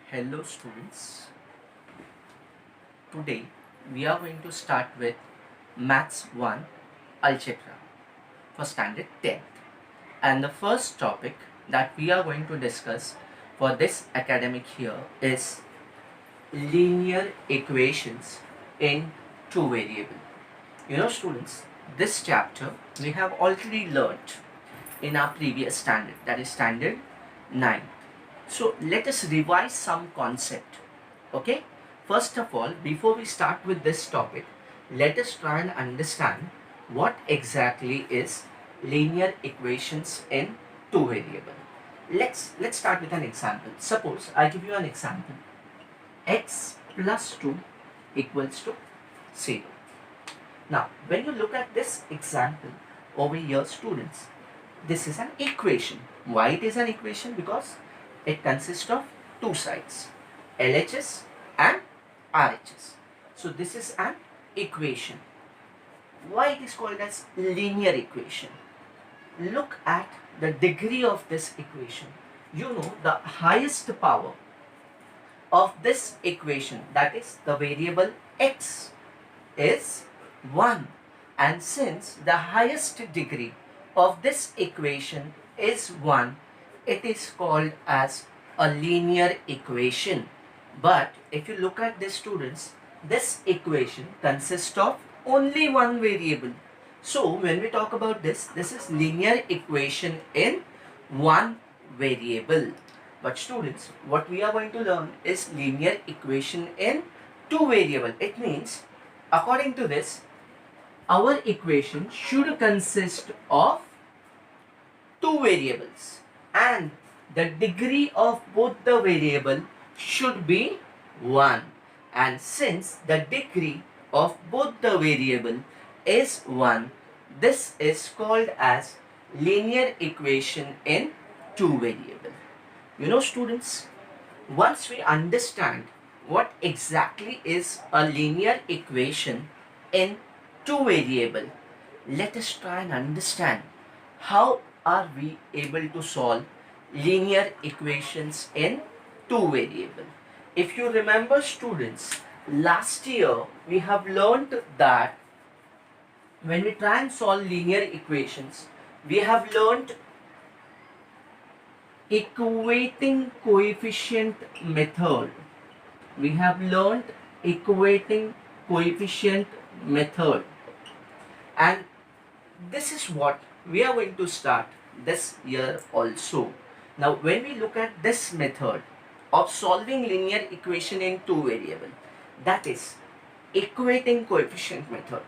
Hello students, today we are going to start with Maths 1 Algebra for Standard 10th, and the first topic that we are going to discuss for this academic year is linear equations in two variable. Students, this chapter we have already learnt in our previous standard, that is standard 9. So let us revise some concept. Okay, first of all, before we start with this topic, let us try and understand what exactly is linear equations in two variable. Let's start with an example. Suppose I give you an example: x plus 2 equals to 0. Now when you look at this example over here, students, this is an equation. Why it is an equation? Because it consists of two sides, LHS and RHS. So this is an equation. Why it is called as linear equation? Look at the degree of this equation. The highest power of this equation, that is the variable x, is 1. And since the highest degree of this equation is 1, it is called as a linear equation. But if you look at this, students, this equation consists of only one variable. So when we talk about this is linear equation in one variable. But students, what we are going to learn is linear equation in two variable. It means, according to this, our equation should consist of two variables, and the degree of both the variable should be 1. And since the degree of both the variable is 1, this is called as linear equation in two variable. Students, once we understand what exactly is a linear equation in two variable, let us try and understand how are we able to solve linear equations in two variable. If you remember, students, last year we have learned that when we try and solve linear equations, we have learned equating coefficient method. We have learned equating coefficient method, and this is what we are going to start this year also. Now when we look at this method of solving linear equation in two variable, that is equating coefficient method,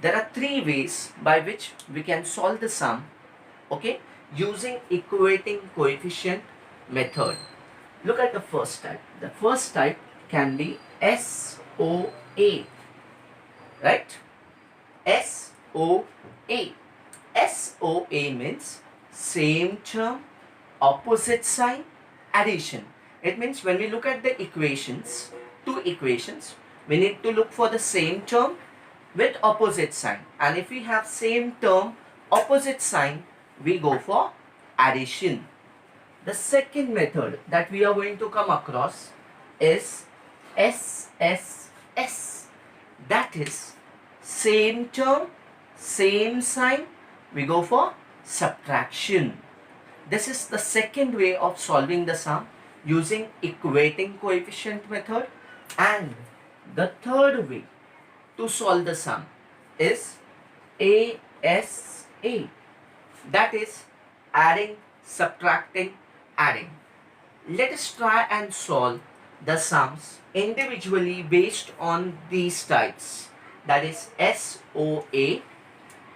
there are three ways by which we can solve the sum, okay, using equating coefficient method. Look at the first type. The first type can be SOA, right? SOA. SOA means same term, opposite sign, addition. It means when we look at the equations, two equations, we need to look for the same term with opposite sign. And if we have same term, opposite sign, we go for addition. The second method that we are going to come across is SSS. That is same term, same sign, we go for subtraction. This is the second way of solving the sum using equating coefficient method. And the third way to solve the sum is ASA. That is adding, subtracting, adding. Let us try and solve the sums individually based on these types, that is SOA,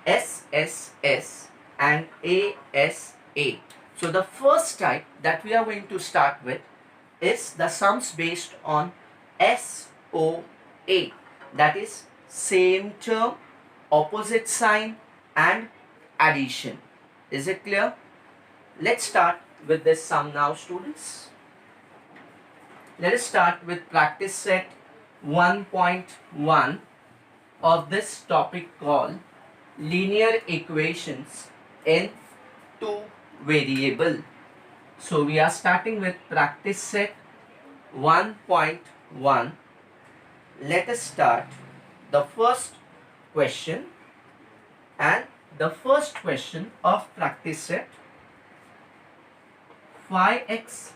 SSS and ASA. So the first type that we are going to start with is the sums based on SOA, that is same term, opposite sign and addition. Is it clear? Let's start with this sum now, students. Let us start with practice set 1.1 of this topic called linear equations in two variable. So we are starting with practice set 1.1. Let us start the first question, and the first question of practice set: 5x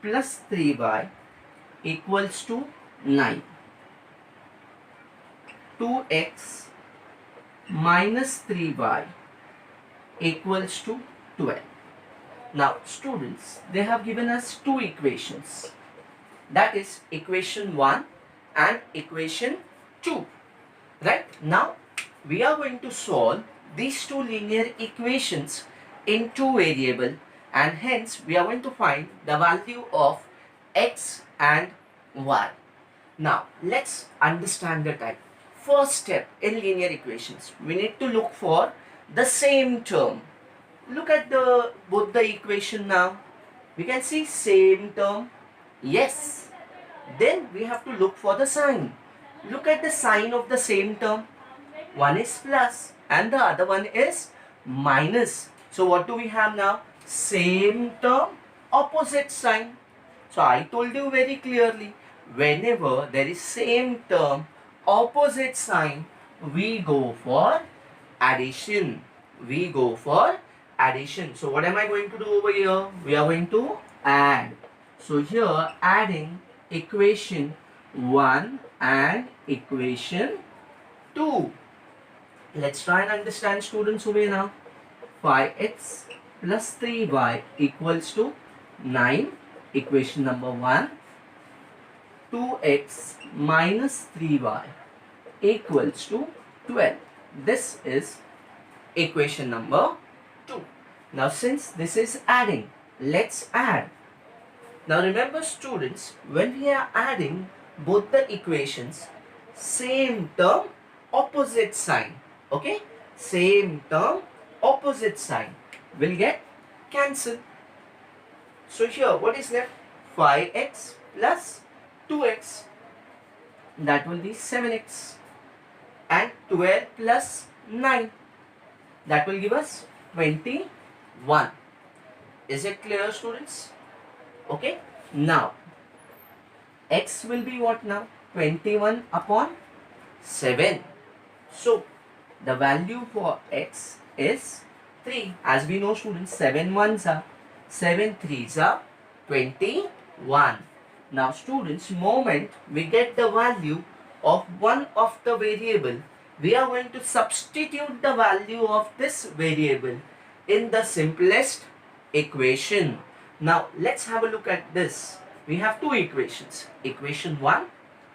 plus 3y equals to 9. 2x minus 3y equals to 12. Now students, they have given us two equations, that is equation 1 and equation 2. Right? Now we are going to solve these two linear equations in two variables, and hence we are going to find the value of x and y. Now let's understand the type. First step in linear equations, we need to look for the same term. Look at both the equation now. We can see same term. Yes. Then we have to look for the sign. Look at the sign of the same term. One is plus and the other one is minus. So what do we have now? Same term, opposite sign. So I told you very clearly, whenever there is same term, opposite sign, we go for addition. We go for addition. So what am I going to do over here? We are going to add. So here adding equation 1 and equation 2. Let's try and understand, students, over here now. 5x plus 3y equals to 9, equation number 1. 2x minus 3y equals to 12. This is equation number 2. Now since this is adding, let's add. Now remember, students, when we are adding both the equations, same term, opposite sign. Okay? Same term, opposite sign will get cancelled. So here what is left? 5x plus 2x, that will be 7x, and 12 plus 9, that will give us 21. Is it clear, students? Okay. Now x will be what now? 21 upon 7. So the value for x is 3. As we know, students, 7 ones are 7 threes are 21. Now students, moment we get the value of one of the variable, we are going to substitute the value of this variable in the simplest equation. Now let's have a look at this. We have two equations, equation 1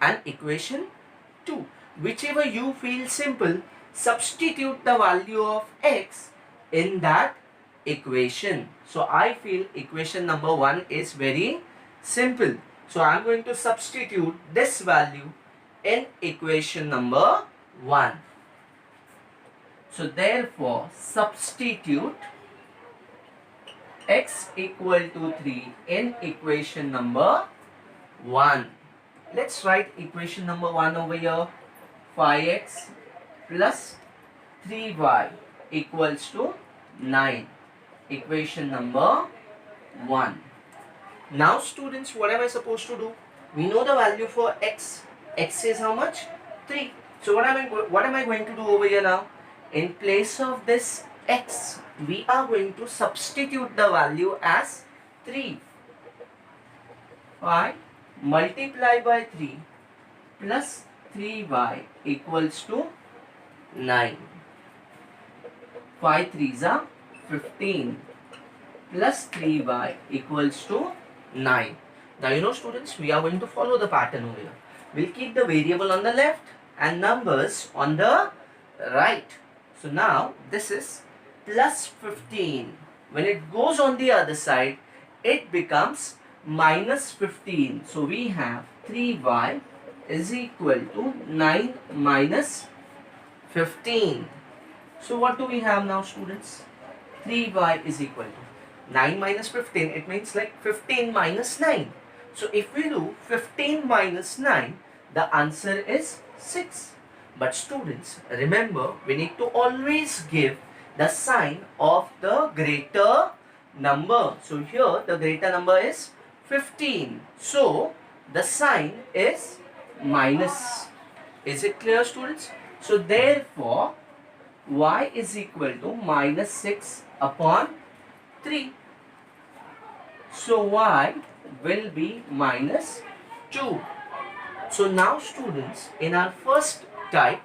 and equation 2. Whichever you feel simple, substitute the value of x in that equation. So I feel equation number 1 is very simple. So I am going to substitute this value in equation number 1. So therefore substitute x equal to 3 in equation number 1. Let's write equation number 1 over here. 5x plus 3y equals to 9. Equation number 1. Now students, what am I supposed to do? We know the value for x. X is how much? 3. So what am I going to do over here now? In place of this x, we are going to substitute the value as 3. 5 multiplied by 3 plus 3y equals to 9. 5 3s are 15 plus 3y equals to 9. Now you know, students, we are going to follow the pattern over here. We'll keep the variable on the left and numbers on the right. So now this is plus 15. When it goes on the other side, it becomes minus 15. So we have 3y is equal to 9 minus 15. So what do we have now, students? 3y is equal to 9 minus 15. It means like 15 minus 9. So if we do 15 minus 9, the answer is 6. But students, remember, we need to always give the sign of the greater number. So here the greater number is 15. So the sign is minus. Is it clear, students? So therefore y is equal to minus 6 upon 3. So y will be minus 2. So now students, in our first type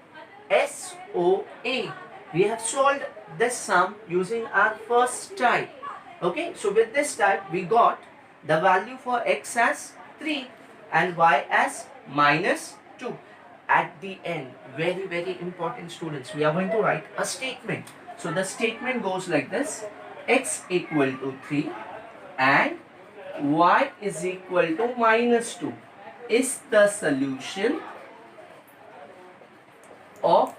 SOA, we have solved this sum using our first type. Okay, so with this type we got the value for x as 3 and y as minus 2. At the end, very important students, we are going to write a statement. So the statement goes like this: x equal to 3 and y is equal to minus 2 is the solution of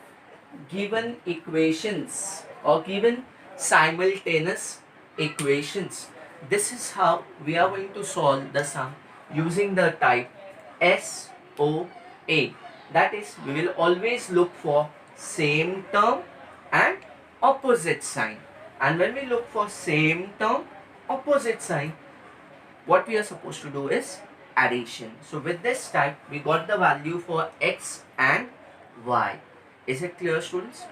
given equations or given simultaneous equations. This is how we are going to solve the sum using the type SOA. That is, we will always look for same term and opposite sign. And when we look for same term, opposite sign, what we are supposed to do is addition. So with this type, we got the value for x and y. Is it clear, students?